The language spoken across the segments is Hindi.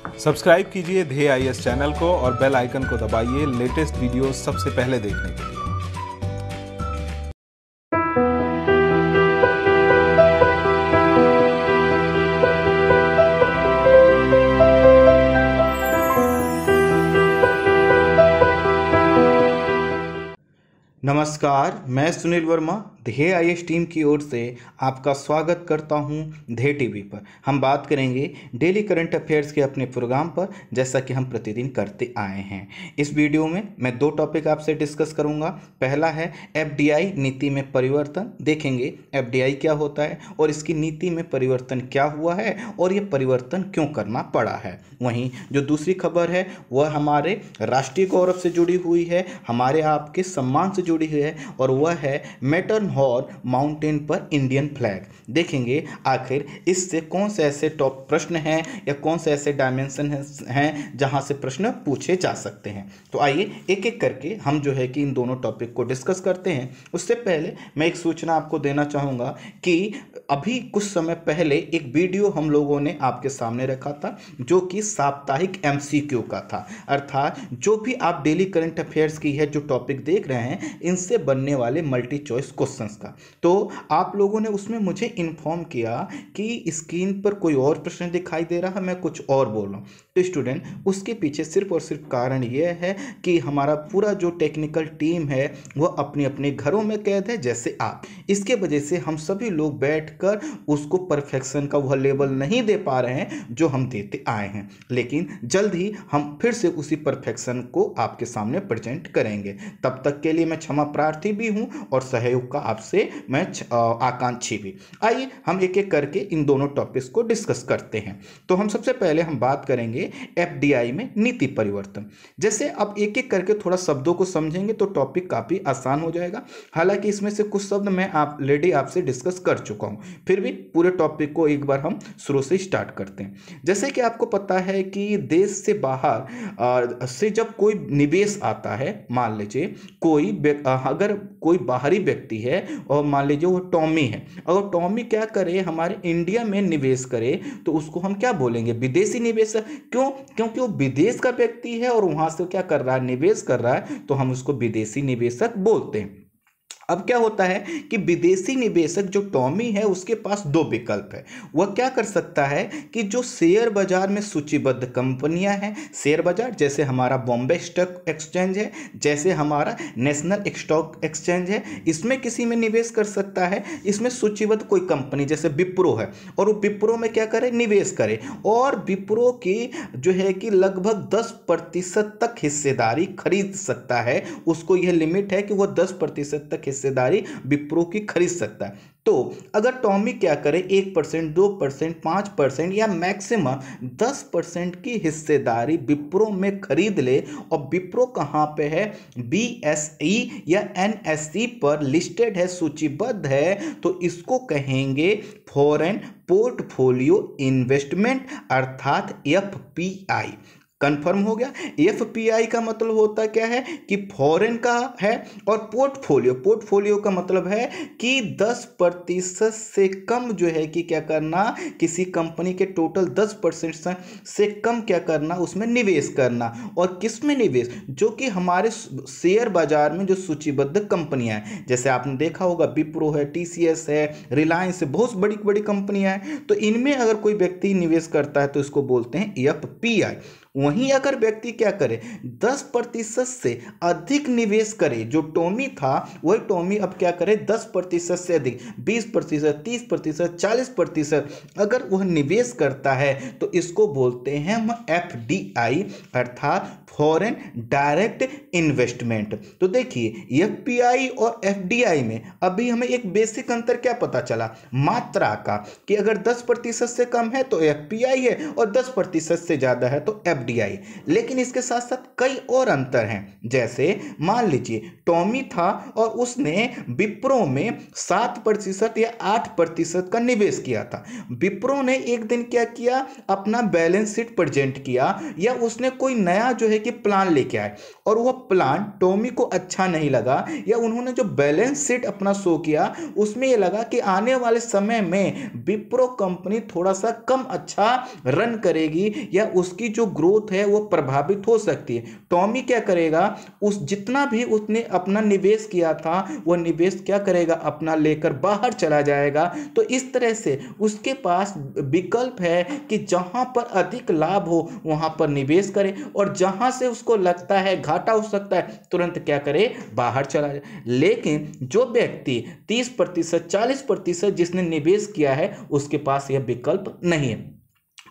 सब्सक्राइब कीजिए ध्येय आईएएस चैनल को और बेल आइकन को दबाइए लेटेस्ट वीडियो सबसे पहले देखने के लिए। नमस्कार, मैं सुनील वर्मा ध्येय आईएएस टीम की ओर से आपका स्वागत करता हूं ध्येय टीवी पर। हम बात करेंगे डेली करंट अफेयर्स के अपने प्रोग्राम पर, जैसा कि हम प्रतिदिन करते आए हैं। इस वीडियो में मैं दो टॉपिक आपसे डिस्कस करूंगा। पहला है एफडीआई नीति में परिवर्तन। देखेंगे एफडीआई क्या होता है और इसकी नीति में परिवर्तन क्या हुआ है और ये परिवर्तन क्यों करना पड़ा है। वहीं जो दूसरी खबर है वह हमारे राष्ट्रीय गौरव से जुड़ी हुई है, हमारे आपके सम्मान से जुड़ी हुई है, और वह है मैटरहॉर्न माउंटेन पर इंडियन फ्लैग। देखेंगे आखिर इससे कौन से ऐसे टॉप प्रश्न हैं या कौन से ऐसे डायमेंशन हैं जहां से प्रश्न पूछे जा सकते हैं। तो आइए एक एक करके हम जो है कि इन दोनों टॉपिक को डिस्कस करते हैं। उससे पहले मैं एक सूचना आपको देना चाहूँगा कि अभी कुछ समय पहले एक वीडियो हम लोगों ने आपके सामने रखा था जो कि साप्ताहिक एमसीक्यू का था। अर्थात जो भी आप डेली करंट अफेयर्स की है जो टॉपिक देख रहे हैं इनसे बनने वाले मल्टी चॉइस क्वेश्चंस का। तो आप लोगों ने उसमें मुझे इन्फॉर्म किया कि स्क्रीन पर कोई और प्रश्न दिखाई दे रहा है, मैं कुछ और बोल रहा हूँ। तो स्टूडेंट उसके पीछे सिर्फ और सिर्फ कारण यह है कि हमारा पूरा जो टेक्निकल टीम है वह अपने अपने घरों में कैद है, जैसे आप। इसके वजह से हम सभी लोग बैठकर उसको परफेक्शन का वह लेवल नहीं दे पा रहे हैं जो हम देते आए हैं, लेकिन जल्द ही हम फिर से उसी परफेक्शन को आपके सामने प्रेजेंट करेंगे। तब तक के लिए मैं क्षमा प्रार्थी भी हूं और सहयोग का आपसे मैं आकांक्षी भी। आइए हम एक एक करके इन दोनों टॉपिक्स को डिस्कस करते हैं। तो हम सबसे पहले हम बात करेंगे एफडीआई में नीति परिवर्तन। जैसे अब एक एक करके थोड़ा शब्दों को समझेंगे तो टॉपिक काफी आसान हो जाएगा। हालांकि इसमें से कुछ शब्द मैं ऑलरेडी आपसे डिस्कस कर चुका हूं, फिर भी पूरे टॉपिक को एक बार हम शुरू से स्टार्ट करते हैं। जैसे कि आपको पता है कि देश से बाहर से जब कोई निवेश आता है, मान लीजिए अगर कोई बाहरी व्यक्ति है और मान लीजिए वो टॉमी है, अगर टॉमी क्या करे हमारे इंडिया में निवेश करे तो उसको हम क्या बोलेंगे? विदेशी निवेशक। क्यों? क्योंकि वो विदेश का व्यक्ति है और वहां से क्या कर रहा है? निवेश कर रहा है, तो हम उसको विदेशी निवेशक बोलते हैं। अब क्या होता है कि विदेशी निवेशक जो टॉमी है उसके पास दो विकल्प है। वह क्या कर सकता है कि जो शेयर बाजार में सूचीबद्ध कंपनियां हैं, शेयर बाजार जैसे हमारा बॉम्बे स्टॉक एक्सचेंज है, जैसे हमारा नेशनल स्टॉक एक्सचेंज है, इसमें किसी में निवेश कर सकता है। इसमें सूचीबद्ध कोई कंपनी जैसे विप्रो है और वो विप्रो में क्या करे? निवेश करे, और विप्रो की जो है कि लगभग 10% तक हिस्सेदारी खरीद सकता है। उसको यह लिमिट है कि वह 10% तक हिस्सेदारी विप्रो की खरीद सकता है। तो अगर टॉमी क्या करे 1%, 2%, 5% या मैक्सिमम 10% की हिस्सेदारी विप्रो में खरीद ले, और विप्रो कहां पे है? बीएसई या एनएसई पर लिस्टेड है, सूचीबद्ध है, तो इसको कहेंगे फॉरेन पोर्टफोलियो इन्वेस्टमेंट, अर्थात एफपीआई। कंफर्म हो गया? एफपीआई का मतलब होता क्या है कि फॉरेन का है, और पोर्टफोलियो का मतलब है कि 10% से कम जो है कि क्या करना, किसी कंपनी के टोटल 10% से कम क्या करना, उसमें निवेश करना। और किस में निवेश? जो कि हमारे शेयर बाजार में जो सूचीबद्ध कंपनियां हैं, जैसे आपने देखा होगा विप्रो है, टीसीएस है, रिलायंस है, बहुत बड़ी बड़ी कंपनियां हैं, तो इनमें अगर कोई व्यक्ति निवेश करता है तो इसको बोलते हैं एफपीआई। वहीं अगर व्यक्ति क्या करे 10% से अधिक निवेश करे, जो टॉमी था वही टॉमी अब क्या करे 10% से अधिक 20%, 30%, 40% अगर वह निवेश करता है तो इसको बोलते हैं हम एफडीआई, अर्थात फॉरेन डायरेक्ट इन्वेस्टमेंट। तो देखिए एफपीआई और एफडीआई में अभी हमें एक बेसिक अंतर क्या पता चला? मात्रा का, कि अगर 10% से कम है तो एफपीआई है और 10% से ज्यादा है तो एफडीआई एफडीआई, लेकिन इसके साथ साथ कई और अंतर हैं। जैसे मान लीजिए टॉमी था और उसने विप्रो में 7% या 8% का निवेश किया था। विप्रो ने एक दिन क्या किया, अपना बैलेंस शीट प्रेजेंट किया या उसने कोई नया जो है कि प्लान लेके आए और वह प्लान टॉमी को अच्छा नहीं लगा, या उन्होंने जो बैलेंस शीट अपना शो किया उसमें यह लगा कि आने वाले समय में विप्रो कंपनी थोड़ा सा कम अच्छा रन करेगी या उसकी जो ग्रोथ है वो प्रभावित हो सकती है। टॉमी क्या करेगा, उस जितना भी उसने अपना निवेश किया था वो निवेश क्या करेगा, अपना लेकर बाहर चला जाएगा। तो इस तरह से उसके पास विकल्प है कि जहां पर अधिक लाभ हो वहां पर निवेश करे और जहां से उसको लगता है घाटा हो सकता है तुरंत क्या करे, बाहर चला जाए। लेकिन जो व्यक्ति 30% 40% जिसने निवेश किया है उसके पास यह विकल्प नहीं है।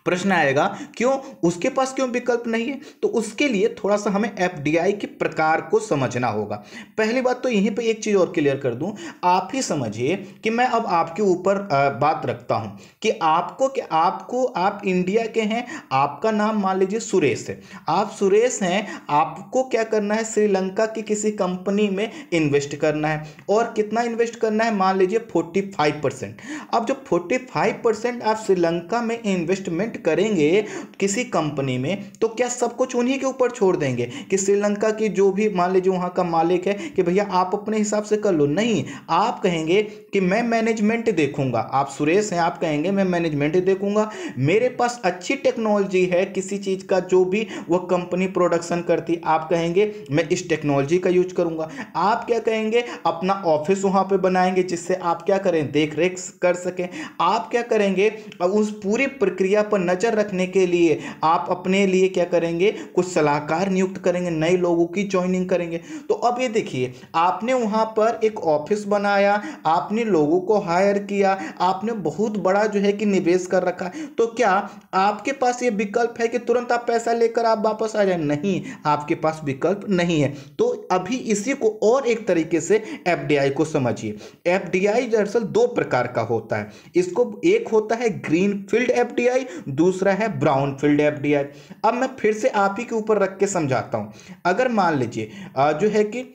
प्रश्न आएगा क्यों, उसके पास क्यों विकल्प नहीं है? तो उसके लिए थोड़ा सा हमें एफडीआई के प्रकार को समझना होगा। पहली बात तो यहीं पे एक चीज और क्लियर कर दूं, आप ही समझिए कि मैं अब आपके ऊपर बात रखता हूं कि आप इंडिया के हैं, आपका नाम मान लीजिए सुरेश है, आप सुरेश हैं, आपको क्या करना है, श्रीलंका की किसी कंपनी में इन्वेस्ट करना है और कितना इन्वेस्ट करना है, मान लीजिए 45%। अब जो 45% आप श्रीलंका में इन्वेस्टमेंट करेंगे किसी कंपनी में, तो क्या सब कुछ उन्हीं के ऊपर छोड़ देंगे कि श्रीलंका की जो भी मान लीजिए वहां का मालिक है कि भैया आप अपने हिसाब से कर लो? नहीं, आप कहेंगे कि मैं मैनेजमेंट देखूंगा। आप सुरेश हैं, आप कहेंगे मैं मैनेजमेंट देखूंगा, मेरे पास अच्छी टेक्नोलॉजी है किसी चीज का जो भी वह कंपनी प्रोडक्शन करती, आप कहेंगे मैं इस टेक्नोलॉजी का यूज करूंगा। आप क्या कहेंगे, अपना ऑफिस वहां पे बनाएंगे जिससे आप क्या करें, देख रेख कर सकें। आप क्या करेंगे, उस पूरी प्रक्रिया पर नजर रखने के लिए आप अपने लिए क्या करेंगे, कुछ सलाहकार नियुक्त करेंगे, नए लोगों की ज्वाइनिंग करेंगे। तो अब ये देखिए, आपने वहां पर एक ऑफिस बनाया, आपने लोगों को हायर किया, आपने बहुत बड़ा जो है कि निवेश कर रखा है, तो क्या आपके पास ये विकल्प है कि तुरंत आप पैसा लेकर आप वापस आ जाए? नहीं, आपके पास विकल्प नहीं है। तो अभी इसी को और एक तरीके से एफडीआई को समझिए। एफडीआई दरअसल दो प्रकार का होता है। इसको एक होता है ग्रीन फील्ड एफडीआई, दूसरा है ब्राउन फील्ड एफडीआई। अब मैं फिर से आप ही के ऊपर रख के समझाता हूं। अगर मान लीजिए जो है कि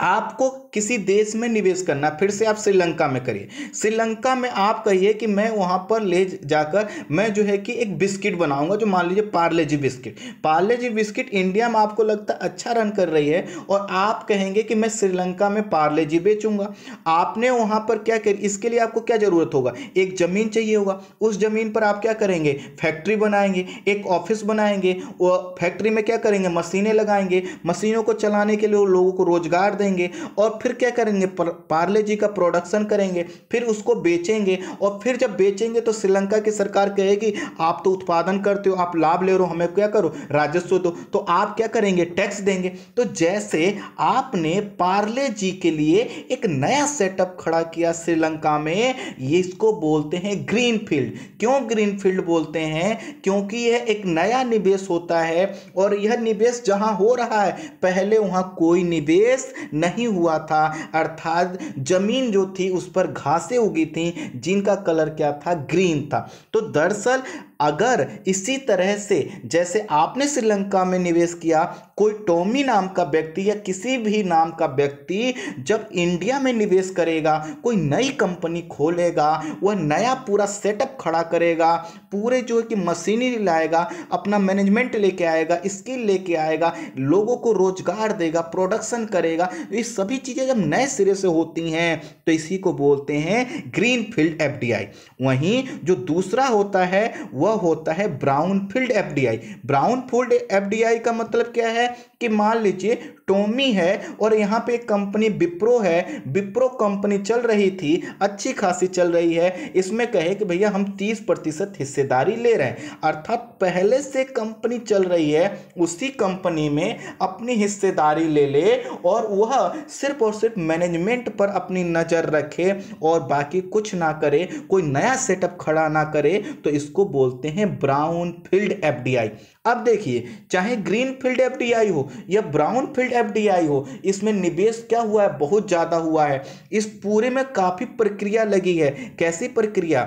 आपको किसी देश में निवेश करना, फिर से आप श्रीलंका में करिए। श्रीलंका में आप कहिए कि मैं वहां पर ले जाकर मैं जो है कि एक बिस्किट बनाऊंगा, जो मान लीजिए पार्ले जी बिस्किट। पार्ले जी बिस्किट इंडिया में आपको लगता है अच्छा रन कर रही है और आप कहेंगे कि मैं श्रीलंका में पार्ले जी बेचूंगा। आपने वहां पर क्या कर, इसके लिए आपको क्या जरूरत होगा, एक जमीन चाहिए होगा। उस जमीन पर आप क्या करेंगे, फैक्ट्री बनाएंगे, एक ऑफिस बनाएंगे, और फैक्ट्री में क्या करेंगे, मशीनें लगाएंगे, मशीनों को चलाने के लिए लोगों को रोजगार देंगे और फिर क्या करेंगे, पार्ले जी का प्रोडक्शन करेंगे, फिर उसको बेचेंगे और फिर जब बेचेंगे तो श्रीलंका की सरकार कहेगी आप तो उत्पादन करते हो, आप लाभ ले रहे हो, हमें क्या करो, राजस्व दो। तो आप क्या करेंगे, टैक्स देंगे। तो जैसे आपने पार्ले जी के लिए एक नया सेटअप खड़ा किया श्रीलंका में, ये इसको बोलते हैं ग्रीन फील्ड। क्यों ग्रीन फील्ड बोलते हैं, क्योंकि यह एक नया निवेश होता है और यह निवेश जहां हो रहा है पहले वहां कोई निवेश नहीं हुआ था, अर्थात जमीन जो थी उस पर घासें उगी थी जिनका कलर क्या था, ग्रीन था। तो दरअसल अगर इसी तरह से जैसे आपने श्रीलंका में निवेश किया, कोई टॉमी नाम का व्यक्ति या किसी भी नाम का व्यक्ति जब इंडिया में निवेश करेगा, कोई नई कंपनी खोलेगा, वह नया पूरा सेटअप खड़ा करेगा, पूरे जो है कि मशीनरी लाएगा, अपना मैनेजमेंट लेके आएगा, स्किल लेके आएगा, लोगों को रोजगार देगा, प्रोडक्शन करेगा, ये सभी चीजें जब नए सिरे से होती हैं तो इसी को बोलते हैं ग्रीन फील्ड एफडीआई। वहीं जो दूसरा होता है वह होता है brown field FDI. Brown field FDI का मतलब क्या है कि मान लीजिए टॉमी है और यहां पे एक कंपनी विप्रो है, विप्रो कंपनी चल रही थी, अच्छी खासी चल रही है, इसमें कहे कि भैया हम 30% हिस्सेदारी ले रहे हैं, अर्थात पहले से कंपनी चल रही है उसी कंपनी में अपनी हिस्सेदारी ले ले और वह सिर्फ और सिर्फ मैनेजमेंट पर अपनी नजर रखे और बाकी कुछ ना करे, कोई नया सेटअप खड़ा ना करे, तो इसको बोलते हैं ब्राउन फील्ड एफडीआई। अब देखिए, चाहे ग्रीन फील्ड एफडीआई हो या ब्राउन फील्ड एफडीआई हो, इसमें निवेश क्या हुआ है, बहुत ज्यादा हुआ है। इस पूरे में काफी प्रक्रिया लगी है। कैसी प्रक्रिया,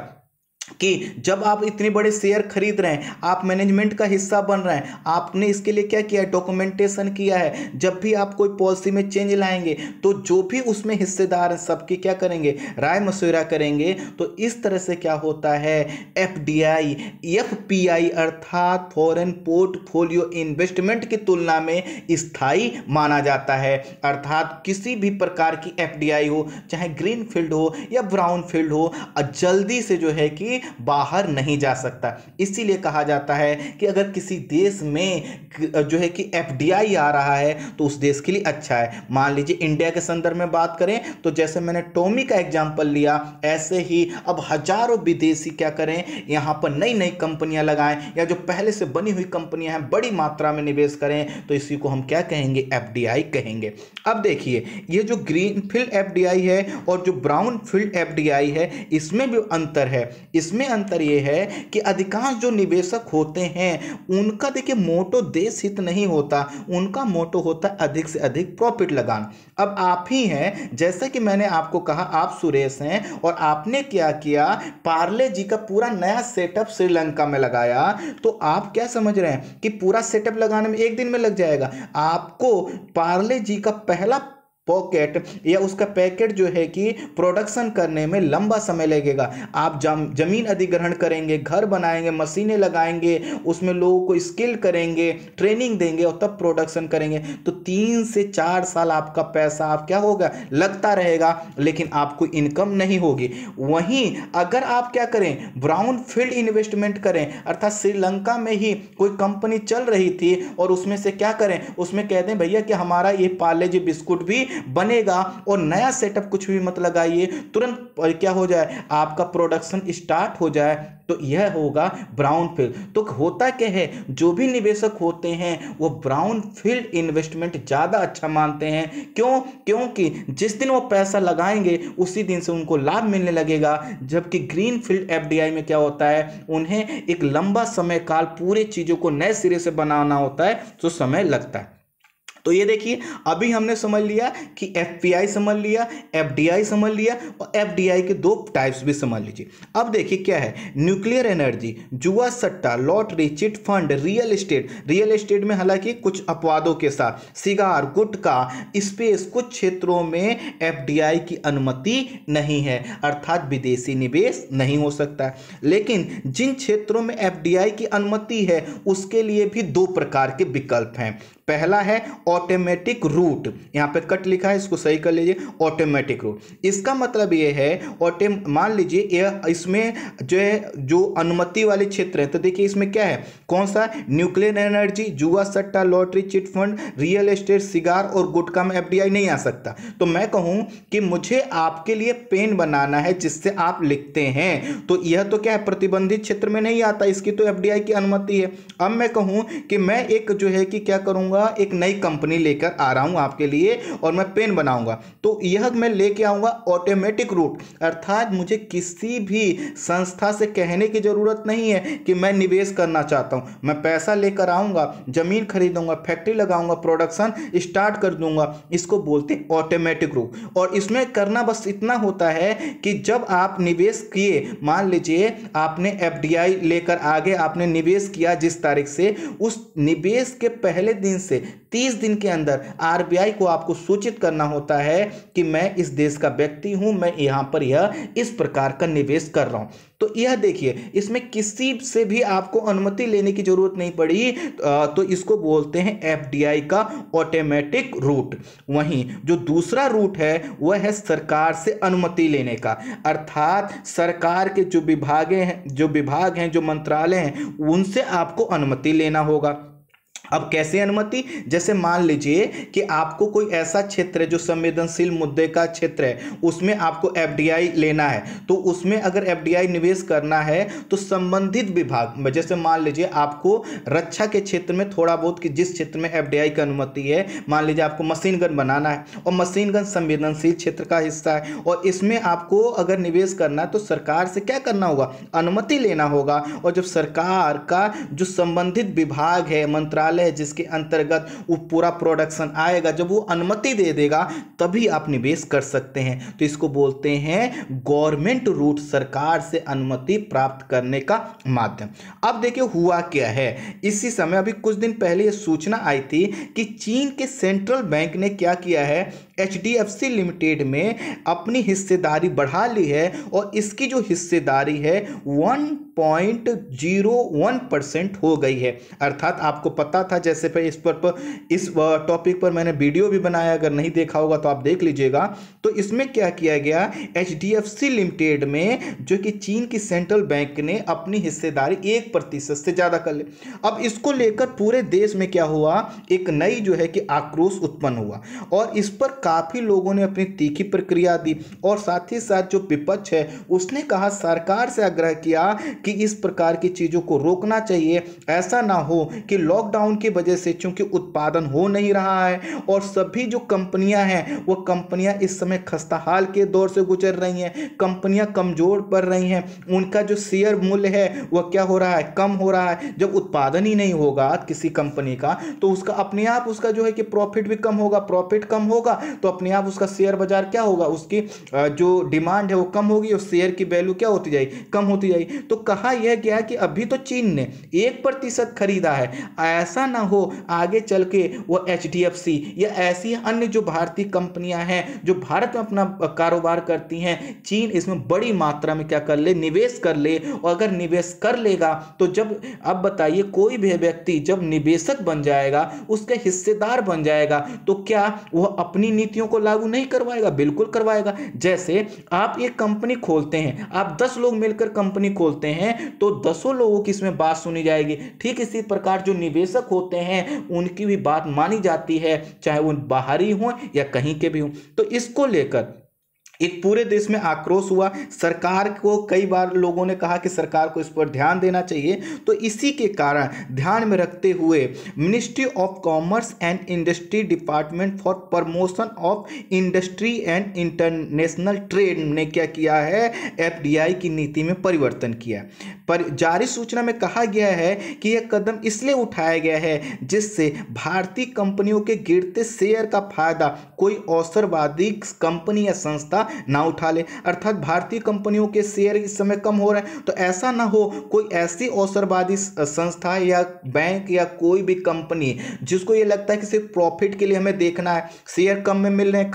कि जब आप इतने बड़े शेयर खरीद रहे हैं, आप मैनेजमेंट का हिस्सा बन रहे हैं, आपने इसके लिए क्या किया है, डॉक्यूमेंटेशन किया है। जब भी आप कोई पॉलिसी में चेंज लाएंगे तो जो भी उसमें हिस्सेदार हैं सबकी क्या करेंगे, राय मशवरा करेंगे। तो इस तरह से क्या होता है, एफडीआई एफपीआई अर्थात फॉरेन पोर्टफोलियो इन्वेस्टमेंट की तुलना में स्थायी माना जाता है। अर्थात किसी भी प्रकार की एफडीआई हो, चाहे ग्रीन फील्ड हो या ब्राउन फील्ड हो, जल्दी से जो है कि बाहर नहीं जा सकता। इसीलिए कहा जाता है कि अगर किसी देश में जो है कि एफडीआई आ रहा है तो उस देश के लिए अच्छा है। मान लीजिए इंडिया के संदर्भ में बात करें तो जैसे मैंने टोमी का एग्जांपल लिया, ऐसे ही अब हजारों विदेशी क्या करें, यहां पर नई नई कंपनियां लगाएं या जो पहले से बनी हुई कंपनियां हैं बड़ी मात्रा में निवेश करें, तो इसी को हम क्या कहेंगे, एफडीआई कहेंगे। अब देखिए ये जो ग्रीन फील्ड एफडीआई है और जो ब्राउन फील्ड एफडीआई है, इसमें भी अंतर है। इसमें अंतर यह है कि अधिकांश जो निवेशक होते हैं उनका देखिए मोटो देश हित नहीं होता, उनका मोटो होता है अधिक से अधिक प्रॉफिट लगाना। अब आप ही हैं, जैसा कि मैंने आपको कहा आप सुरेश हैं और आपने क्या किया, पार्ले जी का पूरा नया सेटअप श्रीलंका में लगाया। तो आप क्या समझ रहे हैं कि पूरा सेटअप लगाने में एक दिन में लग जाएगा? आपको पार्ले जी का पहला पॉकेट या उसका पैकेट जो है कि प्रोडक्शन करने में लंबा समय लगेगा। आप जमीन अधिग्रहण करेंगे, घर बनाएंगे, मशीनें लगाएंगे, उसमें लोगों को स्किल करेंगे, ट्रेनिंग देंगे और तब प्रोडक्शन करेंगे। तो 3 से 4 साल आपका पैसा आप क्या होगा, लगता रहेगा, लेकिन आपको इनकम नहीं होगी। वहीं अगर आप क्या करें, ब्राउन फील्ड इन्वेस्टमेंट करें, अर्थात श्रीलंका में ही कोई कंपनी चल रही थी और उसमें से क्या करें, उसमें कहते हैं भैया कि हमारा ये पार्ले जी बिस्कुट भी बनेगा और नया सेटअप कुछ भी मत लगाइए, तुरंत क्या हो जाए, आपका प्रोडक्शन स्टार्ट हो जाए। तो यह होगा ब्राउन फील्ड। तो होता क्या है, जो भी निवेशक होते हैं वो ब्राउन फील्ड इन्वेस्टमेंट ज़्यादा अच्छा मानते हैं। क्यों? क्योंकि जिस दिन वो पैसा लगाएंगे उसी दिन से उनको लाभ मिलने लगेगा। जबकि ग्रीन फील्ड एफडीआई में क्या होता है, उन्हें एक लंबा समय काल पूरे चीज़ों को नए सिरे से बनाना होता है, तो समय लगता है। तो ये देखिए अभी हमने समझ लिया कि एफपीआई समझ लिया, एफडीआई समझ लिया और एफडीआई के 2 टाइप्स भी समझ लीजिए। अब देखिए क्या है, न्यूक्लियर एनर्जी, जुआ सट्टा, lottery, chit fund, real estate. Real estate में हालांकि कुछ अपवादों के साथ, सिगार, गुटखा, स्पेस, कुछ क्षेत्रों में एफडीआई की अनुमति नहीं है, अर्थात विदेशी निवेश नहीं हो सकता। लेकिन जिन क्षेत्रों में एफडीआई की अनुमति है उसके लिए भी 2 प्रकार के विकल्प हैं। पहला है ऑटोमेटिक रूट, यहां पे कट लिखा है, इसको सही कर लीजिए, ऑटोमेटिक रूट। इसका मतलब ये है, मान लीजिए इसमें जो है जो अनुमति वाले क्षेत्र है, तो देखिए इसमें क्या है, कौन सा, न्यूक्लियर एनर्जी, जुआ सट्टा, lottery, chit fund, real estate, cigar और गुटखा में एफडीआई नहीं आ सकता। तो मैं कहूं कि मुझे आपके लिए पेन बनाना है जिससे आप लिखते हैं, तो यह तो क्या है, प्रतिबंधित क्षेत्र में नहीं आता, इसकी तो एफडीआई की अनुमति है। अब मैं कहूं कि मैं एक जो है कि क्या करूंगा, एक नई कंपनी लेकर आ रहा हूं आपके लिए और मैं पेन बनाऊंगा, तो यह मैं लेके आऊंगा ऑटोमेटिक रूट, अर्थात मुझे किसी भी संस्था से कहने की जरूरत नहीं है कि मैं निवेश करना चाहता हूं। मैं पैसा लेकर आऊंगा, जमीन खरीदूंगा, फैक्ट्री लगाऊंगा, प्रोडक्शन स्टार्ट कर दूंगा। इसको बोलते हैं ऑटोमेटिक रूट। और इसमें करना बस इतना होता है कि जब आप निवेश किए, मान लीजिए आपने एफडीआई लेकर आगे आपने निवेश किया जिस तारीख से, उस निवेश के पहले दिन से 30 दिन के अंदर आरबीआई को आपको सूचित करना होता है कि मैं इस देश का व्यक्ति हूं, मैं यहां पर यह इस प्रकार का निवेश कर रहा हूं। तो यह देखिए इसमें किसी से भी आपको अनुमति लेने की जरूरत नहीं पड़ी, तो इसको बोलते हैं एफडीआई का ऑटोमेटिक रूट। वहीं जो दूसरा रूट है वह है सरकार से अनुमति लेने का, अर्थात सरकार के जो विभाग हैं, जो मंत्रालय हैं, उनसे आपको अनुमति लेना होगा। अब कैसे अनुमति, जैसे मान लीजिए कि आपको कोई ऐसा क्षेत्र है जो संवेदनशील मुद्दे का क्षेत्र है, उसमें आपको एफडीआई लेना है, तो उसमें अगर एफडीआई निवेश करना है तो संबंधित विभाग, जैसे मान लीजिए आपको रक्षा के क्षेत्र में थोड़ा बहुत, कि जिस क्षेत्र में एफडीआई की अनुमति है, मान लीजिए आपको मशीन गन बनाना है और मशीन गन संवेदनशील क्षेत्र का हिस्सा है और इसमें आपको अगर निवेश करना है तो सरकार से क्या करना होगा, अनुमति लेना होगा। और जब सरकार का जो संबंधित विभाग है, मंत्रालय मंत्रालय है जिसके अंतर्गत वो पूरा प्रोडक्शन आएगा, जब वो अनुमति दे देगा तभी आप निवेश कर सकते हैं। तो इसको बोलते हैं गवर्नमेंट रूट, सरकार से अनुमति प्राप्त करने का माध्यम। अब देखिए हुआ क्या है, इसी समय अभी कुछ दिन पहले ये सूचना आई थी कि चीन के सेंट्रल बैंक ने क्या किया है, HDFC लिमिटेड में अपनी हिस्सेदारी बढ़ा ली है और इसकी जो हिस्सेदारी है 1.01% हो गई है। अर्थात आपको पता था, जैसे पे इस टॉपिक पर मैंने वीडियो भी बनाया, अगर नहीं देखा होगा तो आप देख लीजिएगा। तो इसमें क्या किया गया, HDFC लिमिटेड में जो कि चीन की सेंट्रल बैंक ने अपनी हिस्सेदारी 1% से ज़्यादा कर ली। अब इसको लेकर पूरे देश में क्या हुआ, एक नई जो है कि आक्रोश उत्पन्न हुआ और इस पर काफ़ी लोगों ने अपनी तीखी प्रक्रिया दी और साथ ही साथ जो विपक्ष है उसने कहा, सरकार से आग्रह किया कि इस प्रकार की चीज़ों को रोकना चाहिए। ऐसा ना हो कि लॉकडाउन की वजह से चूंकि उत्पादन हो नहीं रहा है और सभी जो कंपनियां हैं वो कंपनियां इस समय खस्ताहाल के दौर से गुजर रही हैं, कंपनियां कमज़ोर पड़ रही हैं, उनका जो शेयर मूल्य है वह क्या हो रहा है, कम हो रहा है। जब उत्पादन ही नहीं होगा किसी कंपनी का तो उसका अपने आप उसका जो है कि प्रॉफिट भी कम होगा, प्रॉफिट कम होगा तो अपने आप उसका शेयर बाजार क्या होगा, उसकी जो डिमांड है वो कम होगी और शेयर की वैल्यू क्या होती जाएगी, कम होती जाएगी। तो कहा यह गया कि अभी तो चीन ने 1% खरीदा है, ऐसा ना हो आगे चल के वो HDFC या ऐसी अन्य जो भारतीय कंपनियां हैं जो भारत में अपना कारोबार करती हैं, चीन इसमें बड़ी मात्रा में क्या कर ले, निवेश कर ले। और अगर निवेश कर लेगा तो जब, अब बताइए, कोई भी व्यक्ति जब निवेशक बन जाएगा, उसके हिस्सेदार बन जाएगा, तो क्या वह अपनी नीतियों को लागू नहीं करवाएगा? बिल्कुल करवाएगा। जैसे आप एक कंपनी खोलते हैं, आप 10 लोग मिलकर कंपनी खोलते हैं तो 10 लोगों की इसमें बात सुनी जाएगी। ठीक इसी प्रकार जो निवेशक होते हैं उनकी भी बात मानी जाती है, चाहे वो बाहरी हो या कहीं के भी हो। तो इसको लेकर एक पूरे देश में आक्रोश हुआ। सरकार को कई बार लोगों ने कहा कि सरकार को इस पर ध्यान देना चाहिए। तो इसी के कारण ध्यान में रखते हुए ministry of commerce and industry department for promotion of industry and international trade ने क्या किया है, FDI की नीति में परिवर्तन किया। पर जारी सूचना में कहा गया है कि यह कदम इसलिए उठाया गया है जिससे भारतीय कंपनियों के गिरते शेयर का फायदा कोई अवसरवादी कंपनी या संस्था ना उठा ले। अर्थात भारतीय कंपनियों के शेयर इस समय कम हो रहे हैं, तो ऐसा ना हो कोई ऐसी अवसरवादी संस्था या बैंक या कोई भी कंपनी जिसको ये लगता है कि सिर्फ प्रॉफिट के लिए हमें देखना है, शेयर कम में मिल रहे हैं,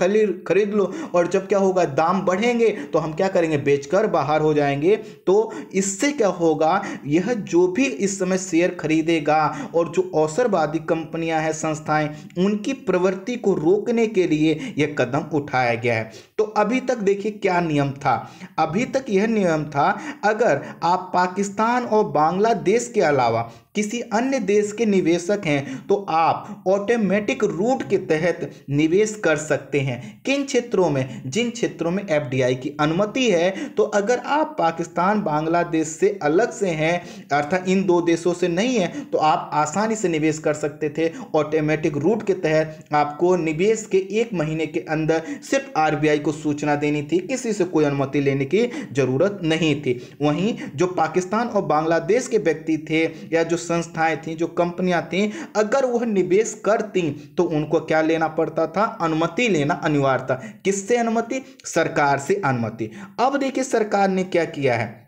खरीद लो, और जब क्या होगा, दाम बढ़ेंगे तो हम क्या करेंगे, बेचकर बाहर हो जाएंगे। तो इससे क्या होगा, यह जो भी इस समय शेयर खरीदेगा और जो अवसरवादी कंपनियां हैं, संस्थाएं, उनकी प्रवृत्ति को रोकने के लिए यह कदम उठाया गया है। तो अभी तक देखिए क्या नियम था, अभी तक यह नियम था अगर आप पाकिस्तान और बांग्लादेश के अलावा किसी अन्य देश के निवेशक हैं तो आप ऑटोमेटिक रूट के तहत निवेश कर सकते हैं। किन क्षेत्रों में, जिन क्षेत्रों में FDI की अनुमति है। तो अगर आप पाकिस्तान बांग्लादेश से अलग से हैं, अर्थात इन दो देशों से नहीं है, तो आप आसानी से निवेश कर सकते थे। ऑटोमेटिक रूट के तहत आपको निवेश के 1 महीने के अंदर सिर्फ RBI को सूचना देनी थी, किसी से कोई अनुमति लेने की जरूरत नहीं थी। वहीं जो पाकिस्तान और बांग्लादेश के व्यक्ति थे या जो संस्थाएं थी, जो कंपनियां थी, अगर वह निवेश करती तो उनको क्या लेना पड़ता था, अनुमति लेना अनिवार्य था। किससे अनुमति? सरकार से अनुमति। अब देखिए सरकार ने क्या किया है,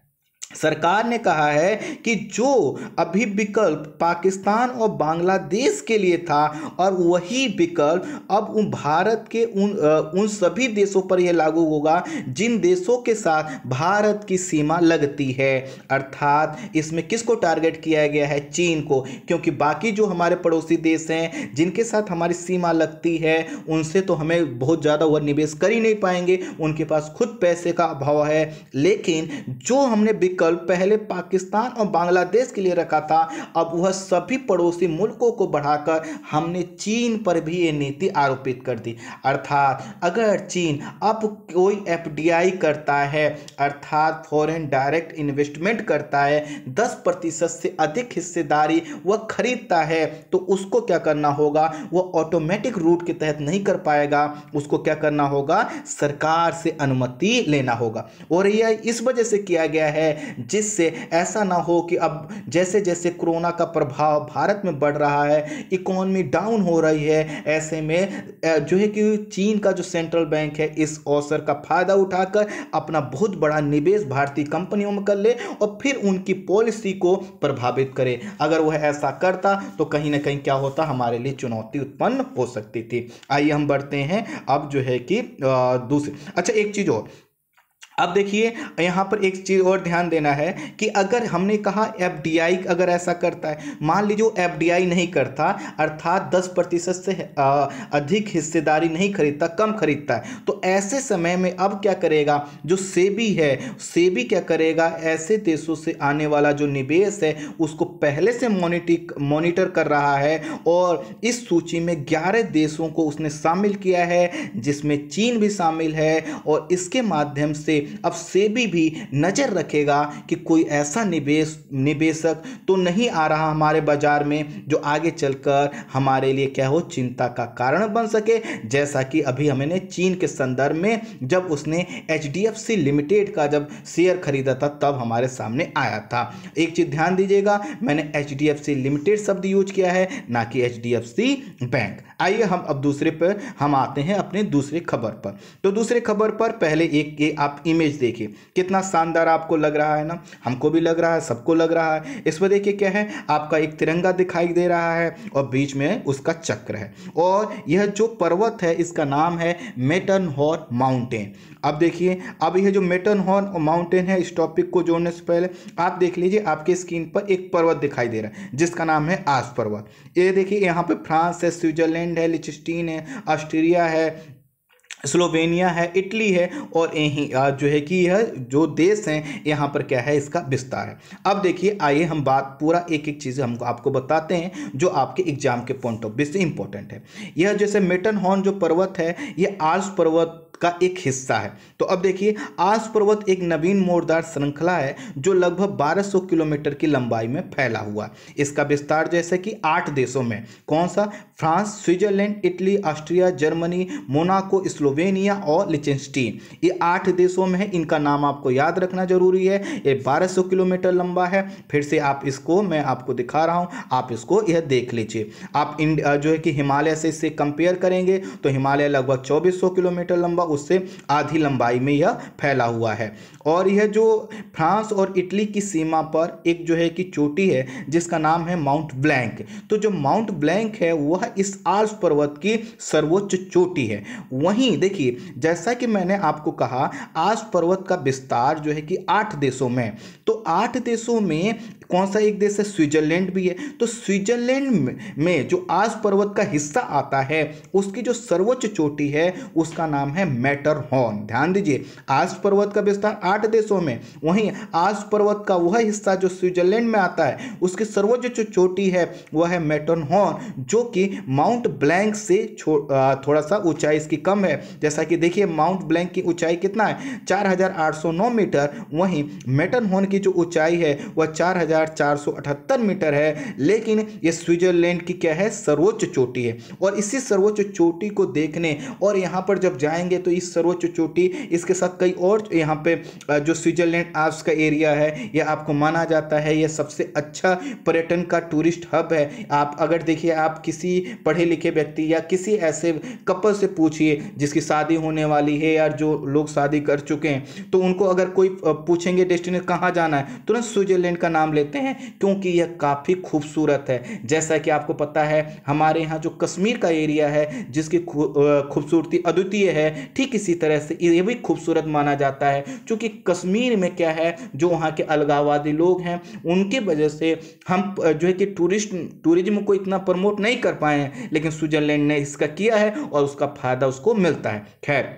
सरकार ने कहा है कि जो अभी विकल्प पाकिस्तान और बांग्लादेश के लिए था और वही विकल्प अब भारत के उन सभी देशों पर यह लागू होगा जिन देशों के साथ भारत की सीमा लगती है। अर्थात इसमें किसको टारगेट किया गया है? चीन को, क्योंकि बाकी जो हमारे पड़ोसी देश हैं जिनके साथ हमारी सीमा लगती है उनसे तो हमें बहुत ज़्यादा वह निवेश कर ही नहीं पाएंगे, उनके पास खुद पैसे का अभाव है। लेकिन जो हमने विकल्प पहले पाकिस्तान और बांग्लादेश के लिए रखा था, अब वह सभी पड़ोसी मुल्कों को बढ़ाकर हमने चीन पर भी ये नीति आरोपित कर दी। अर्थात अगर चीन अब कोई FDI करता है, अर्थात फॉरेन डायरेक्ट इन्वेस्टमेंट करता है, 10% से अधिक हिस्सेदारी वह खरीदता है, तो उसको क्या करना होगा, वह ऑटोमेटिक रूट के तहत नहीं कर पाएगा, उसको क्या करना होगा, सरकार से अनुमति लेना होगा। और यह इस वजह से किया गया है जिससे ऐसा ना हो कि अब जैसे जैसे कोरोना का प्रभाव भारत में बढ़ रहा है, इकोनॉमी डाउन हो रही है, ऐसे में जो है कि चीन का जो सेंट्रल बैंक है इस अवसर का फायदा उठाकर अपना बहुत बड़ा निवेश भारतीय कंपनियों में कर ले और फिर उनकी पॉलिसी को प्रभावित करे। अगर वह ऐसा करता तो कहीं ना कहीं क्या होता, हमारे लिए चुनौती उत्पन्न हो सकती थी। आइए हम बढ़ते हैं अब जो है कि दूसरे, अच्छा एक चीज और, अब देखिए यहाँ पर एक चीज़ और ध्यान देना है कि अगर हमने कहा एफडीआई अगर ऐसा करता है, मान लीजिए एफडीआई नहीं करता, अर्थात 10% से अधिक हिस्सेदारी नहीं खरीदता, कम खरीदता है, तो ऐसे समय में अब क्या करेगा, जो सेबी है, सेबी क्या करेगा, ऐसे देशों से आने वाला जो निवेश है उसको पहले से मॉनिटर कर रहा है और इस सूची में 11 देशों को उसने शामिल किया है, जिसमें चीन भी शामिल है। और इसके माध्यम से अब सेबी भी नजर रखेगा कि कोई ऐसा निवेशक तो नहीं आ रहा हमारे बाजार में जो आगे चलकर हमारे लिए क्या हो, चिंता का कारण बन सके, जैसा कि अभी हमने चीन के संदर्भ में जब उसने एचडीएफसी लिमिटेड का जब शेयर खरीदा था तब हमारे सामने आया था। एक चीज ध्यान दीजिएगा, मैंने एचडीएफसी लिमिटेड शब्द यूज किया है, ना कि एचडीएफसी बैंक। आइए हम अब दूसरे पर हम आते हैं, अपने दूसरी खबर पर। तो दूसरे खबर पर पहले एक आप इमेज देखिए, कितना शानदार आपको लग रहा है ना, हमको भी लग रहा है, सबको लग रहा है। इस पर देखिए क्या है, आपका एक तिरंगा दिखाई दे रहा है और बीच में उसका चक्र है, और यह जो पर्वत है इसका नाम है मैटरहॉर्न माउंटेन। अब देखिए, अब यह जो मैटरहॉर्न माउंटेन है, इस टॉपिक को जोड़ने से पहले आप देख लीजिए, आपके स्क्रीन पर एक पर्वत दिखाई दे रहा है जिसका नाम है आल्प्स पर्वत। ये देखिए यहाँ पे फ्रांस है, स्विट्जरलैंड है, लिechtenstein है, ऑस्ट्रिया है, स्लोवेनिया है, इटली है, और यही जो है कि यह जो देश हैं यहाँ पर क्या है, इसका विस्तार है। अब देखिए, आइए हम बात पूरा एक एक चीज़ हम आपको बताते हैं जो आपके एग्जाम के पॉइंट ऑफ व्यू से इंपॉर्टेंट है। यह जैसे मैटरहॉर्न जो पर्वत है यह आल्प्स पर्वत का एक हिस्सा है। तो अब देखिए, आल्प्स पर्वत एक नवीन मोरदार श्रृंखला है जो लगभग 1200 किलोमीटर की लंबाई में फैला हुआ है। इसका विस्तार जैसे कि 8 देशों में, कौन सा, France, Switzerland, Italy, Austria, Germany, Monaco, Slovenia और लिechtenstein, ये 8 देशों में है। इनका नाम आपको याद रखना जरूरी है। ये 1200 किलोमीटर लंबा है। फिर से आप इसको मैं आपको दिखा रहा हूं, आप इसको यह देख लीजिए। आप जो है कि हिमालय से इससे कंपेयर करेंगे तो हिमालय लगभग 2400 किलोमीटर लंबा, उससे आधी लंबाई में यह फैला हुआ है। और यह जो फ्रांस और इटली की सीमा पर एक जो है कि चोटी है जिसका नाम है माउंट ब्लैंक। तो जो माउंट ब्लैंक है वह इस आल्प्स पर्वत की सर्वोच्च चोटी है। वहीं देखिए, जैसा कि मैंने आपको कहा, आल्प्स पर्वत का विस्तार जो है कि 8 देशों में, तो 8 देशों में कौन सा एक देश है, स्विट्जरलैंड भी है। तो स्विट्जरलैंड में जो आल्प्स पर्वत का हिस्सा आता है उसकी जो सर्वोच्च चोटी है उसका नाम है मैटरहॉर्न। ध्यान दीजिए, आल्प्स पर्वत का विस्तार 8 देशों में, वहीं आल्प्स पर्वत का वह हिस्सा जो स्विट्जरलैंड में आता है उसकी सर्वोच्च जो चोटी है वह है मैटरहॉर्न, जो कि माउंट ब्लैंक से थोड़ा सा ऊंचाई इसकी कम है। जैसा कि देखिए, माउंट ब्लैंक की ऊंचाई कितना है, 4809 मीटर, वहीं मैटरहॉर्न की जो ऊंचाई है वह 4478 मीटर है। लेकिन ये स्विट्जरलैंड की क्या है, सर्वोच्च चोटी है। और इसी सर्वोच्च चोटी को देखने और यहाँ पर जब जाएंगे तो इस सर्वोच्च चोटी, इसके साथ कई और यहाँ पे जो स्विट्जरलैंड आल्प्स का एरिया है यह आपको माना जाता है यह सबसे अच्छा पर्यटन का टूरिस्ट हब है। आप अगर देखिए, आप किसी पढ़े लिखे व्यक्ति या किसी ऐसे कपल से पूछिए जिसकी शादी होने वाली है या जो लोग शादी कर चुके हैं, तो उनको अगर कोई पूछेंगे डेस्टिनेशन कहाँ जाना है, तुरंत स्विट्जरलैंड का नाम लेते हैं, क्योंकि यह काफ़ी खूबसूरत है। जैसा कि आपको पता है हमारे यहाँ जो कश्मीर का एरिया है जिसकी खूबसूरती अद्वितीय है, ठीक इसी तरह से ये भी खूबसूरत माना जाता है। क्योंकि कश्मीर में क्या है, जो वहाँ के अलगाववादी लोग हैं उनके वजह से हम जो है कि टूरिज्म को इतना प्रमोट नहीं कर पाए हैं, लेकिन स्विट्जरलैंड ने इसका किया है और उसका फायदा उसको मिलता है। खैर,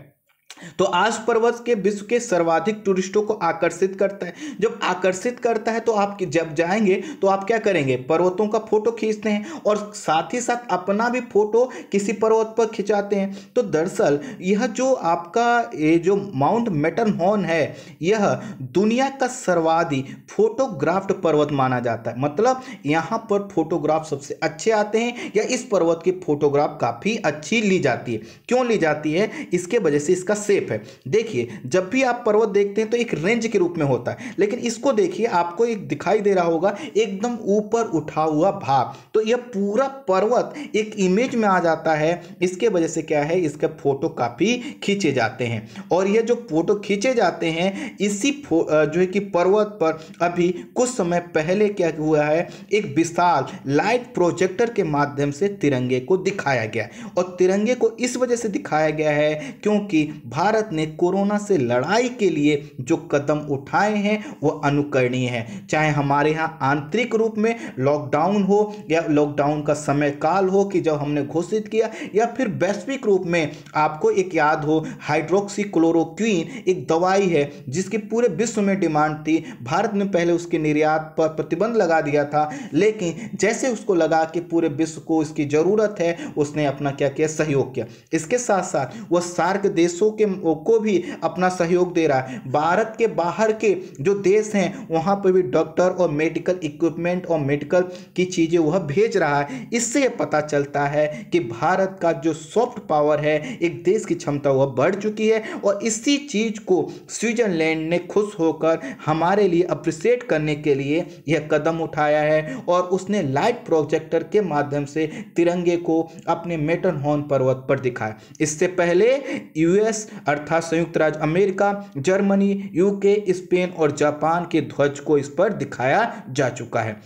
तो आल्प्स पर्वत के विश्व के सर्वाधिक टूरिस्टों को आकर्षित करता है। जब आकर्षित करता है तो आप जब जाएंगे तो आप क्या करेंगे, पर्वतों का फोटो खींचते हैं और साथ ही साथ अपना भी फोटो किसी पर्वत पर खिंचाते हैं। तो दरअसल यह जो आपका ये जो माउंट मैटरहॉर्न है यह दुनिया का सर्वाधिक फोटोग्राफ्ड पर्वत माना जाता है। मतलब यहाँ पर फोटोग्राफ सबसे अच्छे आते हैं या इस पर्वत की फोटोग्राफ काफ़ी अच्छी ली जाती है। क्यों ली जाती है, इसके वजह से इसका शेप है। देखिए जब भी आप पर्वत देखते हैं तो एक रेंज के रूप में होता है, लेकिन इसको देखिए आपको एक दिखाई दे रहा होगा एकदम ऊपर उठा हुआ भाग। तो यह पूरा पर्वत एक इमेज में आ जाता है। इसके वजह से क्या है, इसके फोटो काफी खींचे जाते हैं, और ये जो फोटो खींचे जाते हैं इसी जो है कि पर्वत पर अभी कुछ समय पहले क्या हुआ है, एक विशाल लाइट प्रोजेक्टर के माध्यम से तिरंगे को दिखाया गया। और तिरंगे को इस वजह से दिखाया गया है क्योंकि भारत ने कोरोना से लड़ाई के लिए जो कदम उठाए हैं वो अनुकरणीय है। चाहे हमारे यहाँ आंतरिक रूप में लॉकडाउन हो या लॉकडाउन का समय काल हो कि जब हमने घोषित किया, या फिर वैश्विक रूप में आपको एक याद हो हाइड्रोक्सीक्लोरोक्वीन एक दवाई है जिसकी पूरे विश्व में डिमांड थी। भारत ने पहले उसके निर्यात पर प्रतिबंध लगा दिया था, लेकिन जैसे उसको लगा कि पूरे विश्व को इसकी जरूरत है, उसने अपना क्या किया, सहयोग किया। इसके साथ साथ वह सार्क देशों को भी अपना सहयोग दे रहा है। भारत के बाहर के जो देश हैं वहां पर भी डॉक्टर और मेडिकल इक्विपमेंट और मेडिकल की चीजें वह भेज रहा है। इससे यह पता चलता है कि भारत का जो सॉफ्ट पावर है, एक देश की क्षमता वह बढ़ चुकी है। और इसी चीज को स्विट्जरलैंड ने खुश होकर हमारे लिए अप्रिशिएट करने के लिए यह कदम उठाया है, और उसने लाइट प्रोजेक्टर के माध्यम से तिरंगे को अपने मैटरहॉर्न पर्वत पर दिखाया। इससे पहले यूएस अर्थात संयुक्त राज्य अमेरिका, जर्मनी, यूके, स्पेन और जापान के ध्वज को इस पर दिखाया जा चुका है।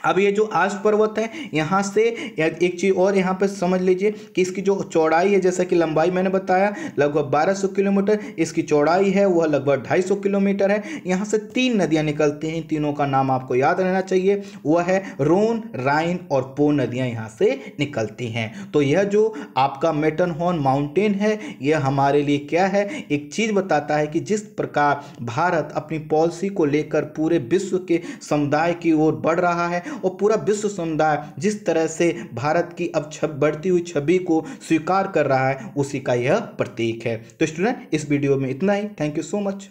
अब ये जो आज पर्वत है, यहाँ से एक चीज़ और यहाँ पे समझ लीजिए कि इसकी जो चौड़ाई है, जैसा कि लंबाई मैंने बताया लगभग 1200 किलोमीटर, इसकी चौड़ाई है वह लगभग 250 किलोमीटर है। यहाँ से 3 नदियाँ निकलती हैं, तीनों का नाम आपको याद रहना चाहिए, वह है रोन, राइन और पो नदियाँ यहाँ से निकलती हैं। तो यह जो आपका मैटरहॉर्न माउंटेन है, यह हमारे लिए क्या है, एक चीज़ बताता है कि जिस प्रकार भारत अपनी पॉलिसी को लेकर पूरे विश्व के समुदाय की ओर बढ़ रहा है, और पूरा विश्व समुदाय जिस तरह से भारत की अब बढ़ती हुई छवि को स्वीकार कर रहा है, उसी का यह प्रतीक है। तो स्टूडेंट, इस वीडियो में इतना ही। Thank you so much.